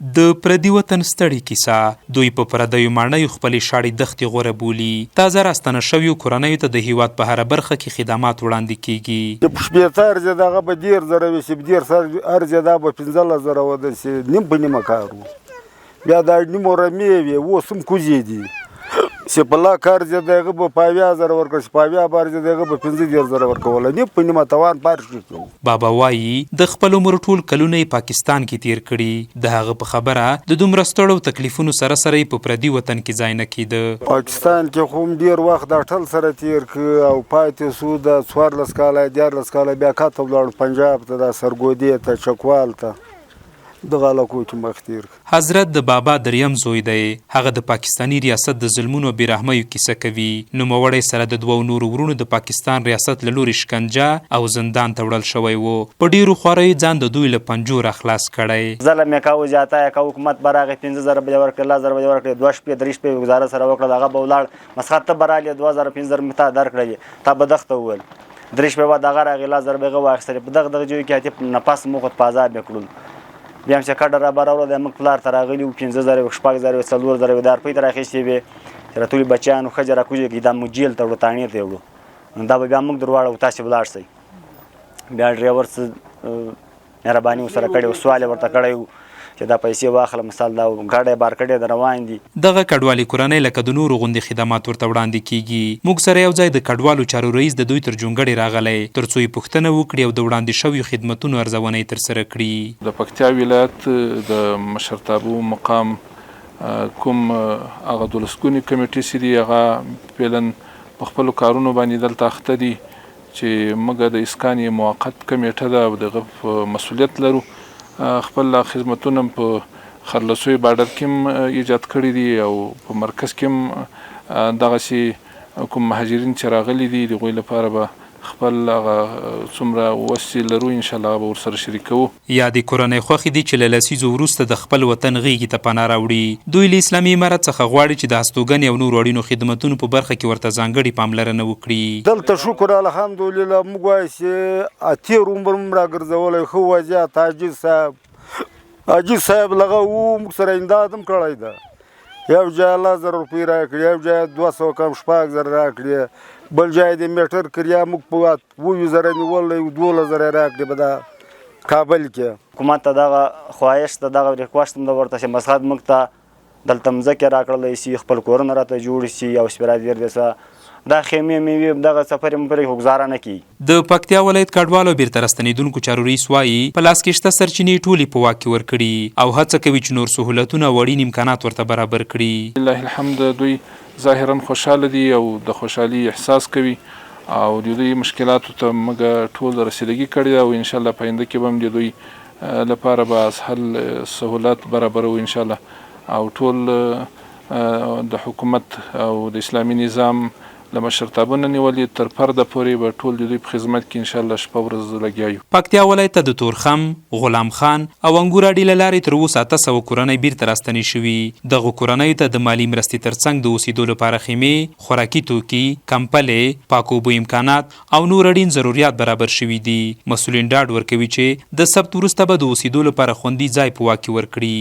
د پردي وطن ستړې کیسه دوی په پردیو ماڼیو خپلې شاړې دښتې غوره بولي. تازه راستانه شویو کورنیو ته د هیواد په هره برخه کې خدمات وړاندې کیږي. د شپېته ارزه دغه به 10,000 وي چې 10 ارزه دا به 15,000 ودرسي نیم په نیمه کار و بیا دا نیمو رمې وي اوس هم کوزې دي چې په لا کار زه دغه به 50,000 ورکړ چې 50 بار زه دغه به 15,000 ورکول نیم په نیمه توان پاتې شو. بابا وایي د خپل عمر ټول کلونه پاکستان کې تیر کړي. د هغه په خبره د دومره ستړو تکلیفونو سره سره په پردي وطن کې ځای نه کیده. پاکستان کې خو ډیر وخت د ټل سره تیر ک او پاتې سو د 14 کاله 14 کاله بیا کاته ولاړ پنجاب ته د سرګودي ته چکوال ته د غالکو کې مختیر. حضرت د بابا دریم زوی دی. هغه د پاکستانی ریاست د ظلمونو بیرحمیو کیسه کوي. نوموړی سره د دوو نورو ورونو د پاکستان ریاست له لوري شکنجه او زندان ته وړل شوی و. په ډیرو خوارۍ ځان د دوی له پنجو راخلاص کړی. ظلم یې کاوه زیاته یې کاوه حکومت به راغی 15,000 به یې ورکړې 10,000 به یې ورکړې 2 شپې 3 شپې ګزاره سره وکړل هغه به ولاړ مسخت ته به رالې 2,000 15,000 مې تا درکړی تا به دښته وویل 3 شپې بعد هغه راغی 10,000 به یې واخیستلې په دغه ځای کې هتې نفس مو خود په عذاب یې کړل. بیا هم چې کډه را براوله د موږ پلار ته راغلي وو 15,000 شپږ 4,000 د روپۍ ته راخیستې وې چې راټولې بچیانو ښځې راکوزې کړي دا موږ جیل ته وړو تانې ته یې وړو نو دا به بیا موږ در واړو تاسې ولاړ شئ. بیا ډریور څه مهرباني ورسره کړې وه سوال یې ورته کړی و چې دا پیسې واخله مثال دا ګاډی بار کړی د روان دي. دغه کډوالي کورنۍ لکه د نورو غوندې خدمات ورته وړاندې کیږي. موږ سره یو ځای د کډوالو چارو رئیس د دوی تر جونګړې راغلی تر څو یې پوښتنه وکړي او د وړاندې شویو خدمتونو ارزونه یې ترسره کړي. د پکتیا ولایت د مشرتابو مقام کوم هغه دولسګونې کمیټې چې دي هغه فعلا په خپلو کارونو باندې دلته اخته دي چې موږ د اسکان یې موقت کمیټه ده او دغه مسؤلیت لرو. خپل خدمتونه په خرلسوی بارډر کې هم ایجاد کړي دي او په مرکز کې هم دغسې کوم مهاجرین چې راغلي دي د هغوی لپاره به خپل هغه څومره وسې لرو انشاءالله به ورسره شریکوو. یادې کورنۍ خوښې دي چې له لسیزو وروسته د خپل وطن غېږې ته پناه راوړي. دوی له اسلامي امارت څخه غواړي چې د استوګنې او نورو اړینو خدمتونو په برخه کې ورته ځانګړې پاملرنه وکړي. دلته شکر الحمدلله موږ وایو چې اتیر عمر هم راګرځولی ښه وضعیت عاجز صاحب لغه و موږ سره امداد هم کړی ده یو ځای 10,000 روپۍ راکړي یو ځای 200 کم 6,000 راکړي بل ځای د میټر کریا موږ په 20,000 نیولی 12,000 راکړي به دا کابل کې. حکومت ته دغه خواهش ته دغه ریکوست هم ده ورته چې مسخت موږ ته دلته مځکې راکړلی شي خپل کورونه راته جوړ شي او شپېره دېر دسه دا خیمې مې دغه سفر یې پرې ګزاره نه کیي. د پکتیا ولایت کډوالو بېرته راستنېدونکو چارو رئیس وایي په لاس کې شته سرچینې ټولې په واک کې ورکړي او هڅه کوي چې نور سهولتونه او اړین امکانات ورته برابر کړي. لله الحمد دوی ظاهرا خوشحاله دي او د خوشحالي احساس کوي او د دوی مشکلاتو ته موږ ټول رسیدګي کړې او انشاءالله په آینده کې به هم د دوی لپاره به اسهل سهولت برابرو انشاءالله او ټول د حکومت او د اسلامي نظام له مشرتابونه نیولې تر پرده پورې به ټول د دوی په خدمت کې انشاءالله شپه ورځ لګیا یو. پکتیا ولایت ته د تورخم، غلام خان او انګور اډې له لارې تر اوسه 800 کورنۍ بیرته راستنې شوي. دغو کورنیو ته د مالي مرستې ترڅنګ د اوسېدو لپاره خیمې، خوراکي توکي، کمپلې، پاک اوبو امکانات او نور اړین ضروریات برابر شوي دي. مسؤلین ډاډ ورکوي چې د سبت وروسته به د اوسېدو لپاره خوندي ځای په واک کې ورکړي.